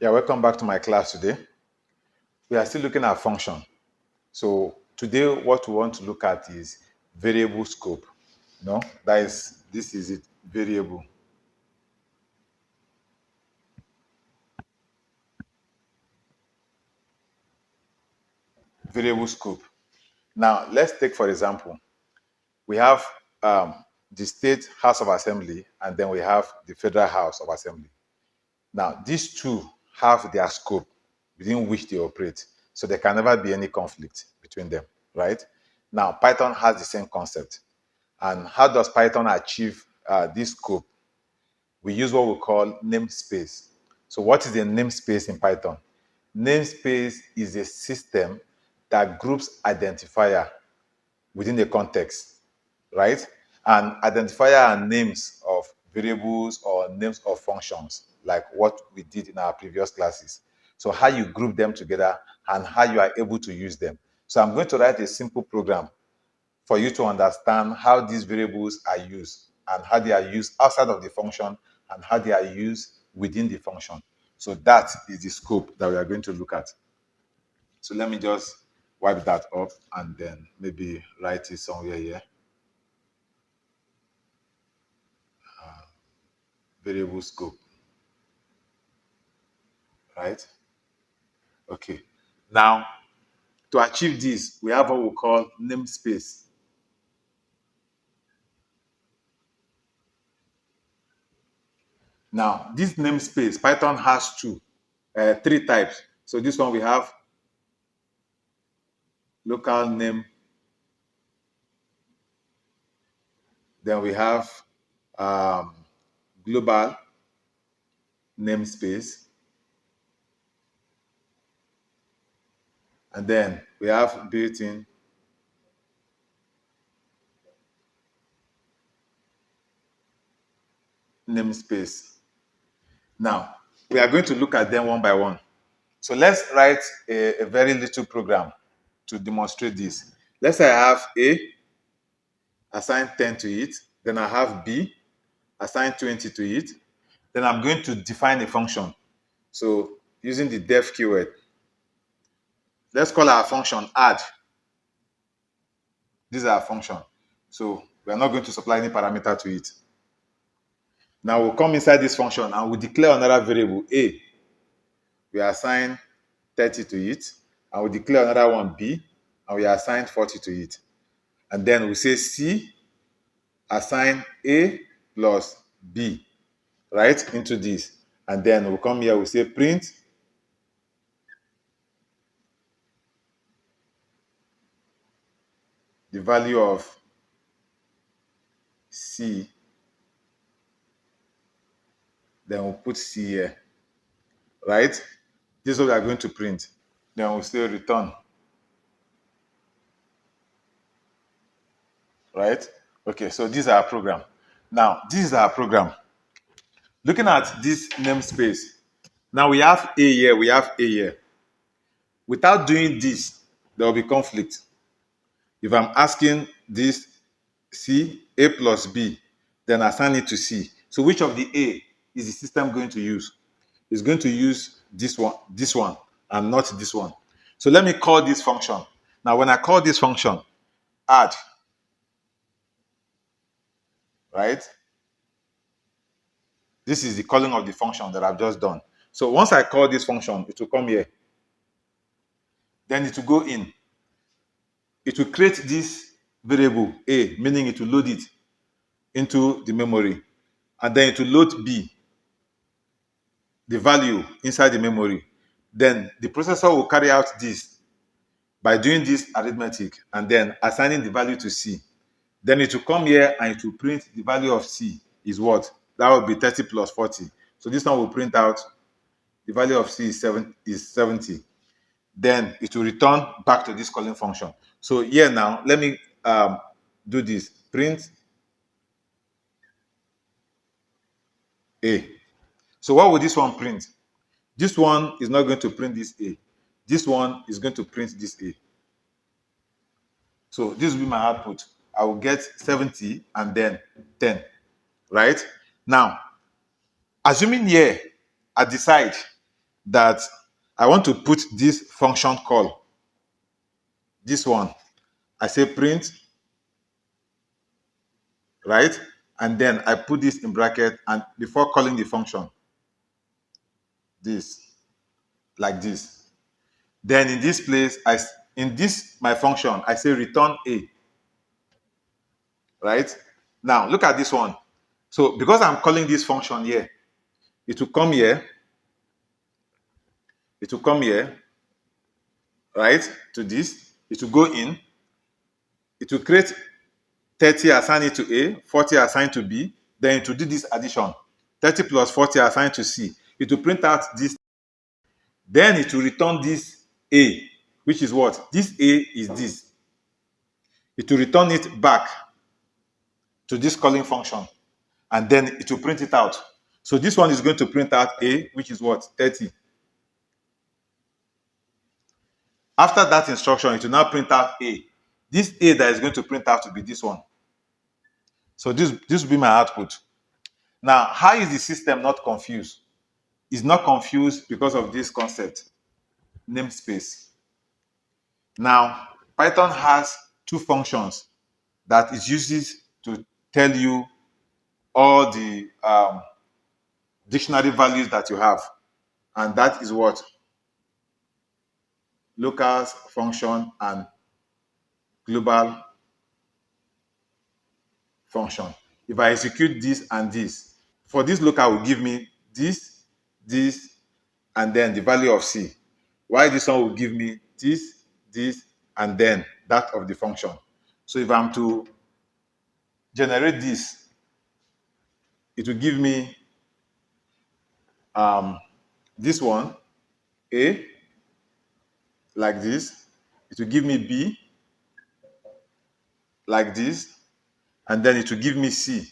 Yeah, welcome back to my class today. We are still looking at function. So today what we want to look at is variable scope. No, this is it, variable. Variable scope. Now let's take for example, we have the state House of Assembly and then we have the Federal House of Assembly. Now these two have their scope within which they operate. So there can never be any conflict between them, right? Now Python has the same concept. And how does Python achieve this scope? We use what we call namespace. So what is a namespace in Python? Namespace is a system that groups identifier within a context, right? And identifier are names of variables or names of functions, like what we did in our previous classes. So how you group them together and how you are able to use them. So I'm going to write a simple program for you to understand how these variables are used and how they are used outside of the function and how they are used within the function. So that is the scope that we are going to look at. So let me just wipe that up and then maybe write it somewhere here. Variable scope, right? Okay. Now, to achieve this, we have what we call namespace. Now, this namespace, Python has three types. So this one we have local name. Then we have um, global namespace. And then we have built-in namespace. Now, we are going to look at them one by one. So let's write a very little program to demonstrate this. Let's say I have A, assign 10 to it. Then I have B, assign 20 to it. Then I'm going to define a function. So using the def keyword, let's call our function add. This is our function. So we are not going to supply any parameter to it. Now we'll come inside this function and we'll declare another variable A. We assign 30 to it. And we declare another one B. And we assign 40 to it. And then we say C, assign A plus B, right, into this. And then we'll come here, we'll say print the value of C. Then we'll put C here, right? This is what we are going to print. Then we'll say return, right? Okay, so this is our program. Now, this is our program. Looking at this namespace, now we have A here, we have A here. Without doing this, there will be conflict. If I'm asking this C, A plus B, then assign it to C. So which of the A is the system going to use? It's going to use this one, and not this one. So let me call this function. Now, when I call this function, add, right? This is the calling of the function that I've just done. So once I call this function, it will come here. Then it will go in. It will create this variable A, meaning it will load it into the memory. And then it will load B, the value inside the memory. Then the processor will carry out this by doing this arithmetic and then assigning the value to C. Then it will come here and it will print the value of C is what? That will be 30 plus 40. So this one will print out the value of C is 70. Then it will return back to this calling function. So here now, let me do this. Print A. So what will this one print? This one is not going to print this A. This one is going to print this A. So this will be my output. I will get 70 and then 10, right? Now, assuming here at the side, that I want to put this function call, this one. I say print, right? And then I put this in bracket, and before calling the function, this, like this. Then in this place, in this my function, I say return A, right? Now look at this one. So because I'm calling this function here, it will come here, it will come here, right? To this, it will go in, it will create 30 assigned it to A, 40 assigned to B, then it will do this addition. 30 plus 40 assigned to C. It will print out this. Then it will return this A, which is what? This A is this. It will return it back to this calling function, and then it will print it out. So this one is going to print out A, which is what? 30. After that instruction, it will now print out A. This A that is going to print out will be this one. So this will be my output. Now, how is the system not confused? It's not confused because of this concept, namespace. Now, Python has two functions that it uses to tell you all the dictionary values that you have. And that is what? Locals function and global function. If I execute this and this, for this local will give me this, and then the value of C. While this one will give me this, and then that of the function. So if I'm to generate this, it will give me this one, A, like this. It will give me B, like this. And then it will give me C,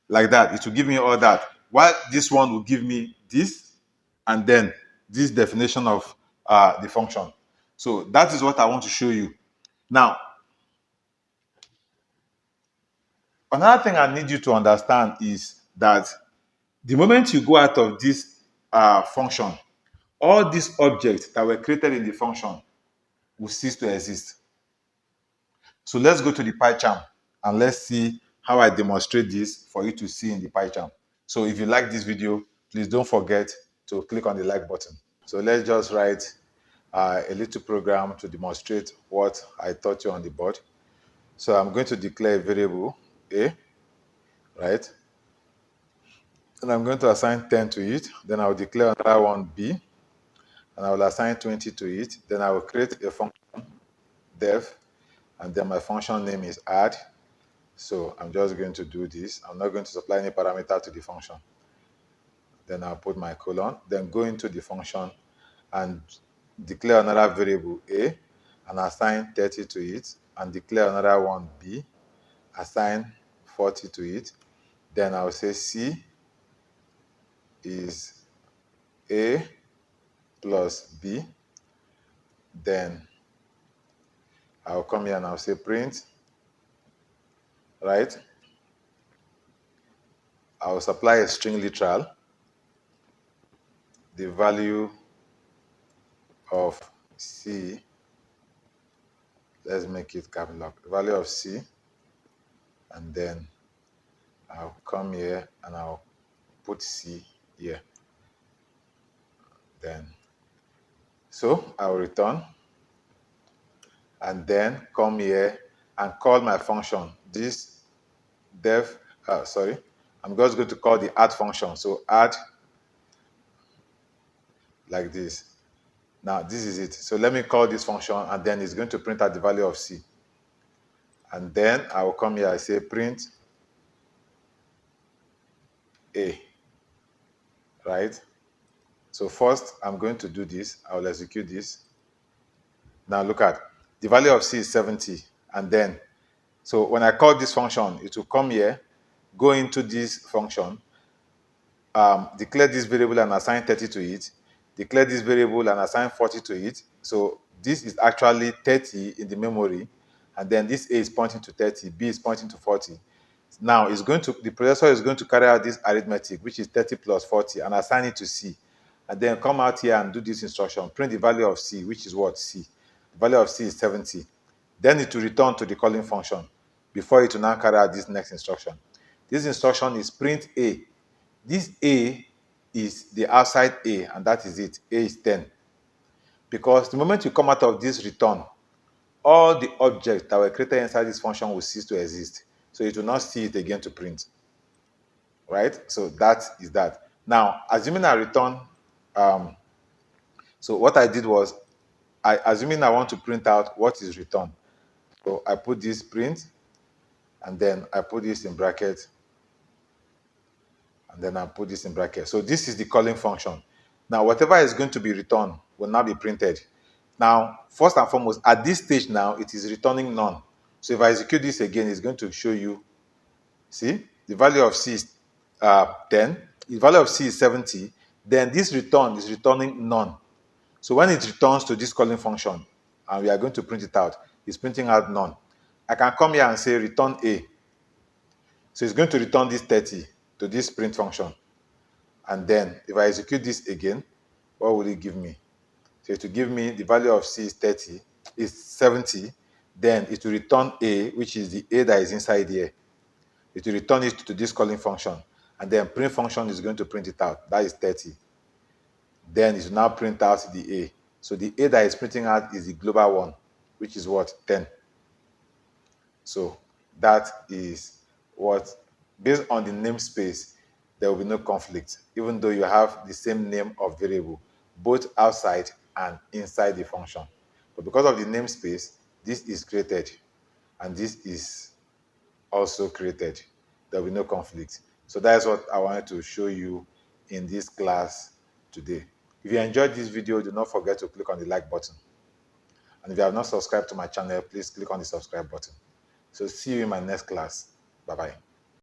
like that. It will give me all that. While this one will give me this, and then this definition of the function. So that is what I want to show you. Now, another thing I need you to understand is that the moment you go out of this function, all these objects that were created in the function will cease to exist. So let's go to the PyCharm and let's see how I demonstrate this for you to see in the PyCharm. So if you like this video, please don't forget to click on the like button. So let's just write a little program to demonstrate what I taught you on the board. So I'm going to declare a variable A, right? And I'm going to assign 10 to it. Then I'll declare another one B, and I will assign 20 to it. Then I will create a function def, and then my function name is add. So I'm just going to do this. I'm not going to supply any parameter to the function. Then I'll put my colon, then go into the function and declare another variable A and assign 30 to it, and declare another one B, assign 40 to it. Then I'll say C is A plus B. Then I'll come here and I'll say print, right? I'll supply a string literal, the value of C, let's make it capital lock, the value of C, and then I'll come here and I'll put C here. Then, so I'll return, and then come here and call my function, this def, I'm just going to call the add function. So add, like this. Now this is it. So let me call this function, and then it's going to print out the value of C. And then I will come here, I say print A, right? So first I'm going to do this. I will execute this. Now look at, the value of C is 70. And then, so when I call this function, it will come here, go into this function, declare this variable and assign 30 to it, declare this variable and assign 40 to it. So this is actually 30 in the memory, and then this A is pointing to 30, B is pointing to 40. Now the processor is going to carry out this arithmetic, which is 30 plus 40, and assign it to C. and then come out here and do this instruction, print the value of C, which is what? C. The value of C is 70. Then it will return to the calling function before it will now carry out this next instruction. This instruction is print A. This A is the outside A, and that is it. A is 10. Because the moment you come out of this return, all the objects that were created inside this function will cease to exist. So it will not see it again to print. Right? So that is that. Now, assuming I return, so what I did was, assuming I want to print out what is returned. So I put this print, and then I put this in bracket, and then I put this in bracket. So this is the calling function. Now, whatever is going to be returned will now be printed. Now, first and foremost, at this stage now, it is returning none. So if I execute this again, it's going to show you, see, the value of C is 10, the value of C is 70, then this return is returning none. So when it returns to this calling function, and we are going to print it out, it's printing out none. I can come here and say return A. So it's going to return this 30 to this print function. And then if I execute this again, what will it give me? So it will give me the value of C is 70, then it will return A, which is the A that is inside here. It will return it to this calling function, and then print function is going to print it out. That is 30. Then it will now print out the A. So the A that is printing out is the global one, which is what? 10. So that is what, based on the namespace, there will be no conflict, even though you have the same name of variable, both outside and inside the function. But because of the namespace, this is created, and this is also created. There will be no conflict. So that's what I wanted to show you in this class today. If you enjoyed this video, do not forget to click on the like button. And if you have not subscribed to my channel, please click on the subscribe button. So see you in my next class. Bye-bye.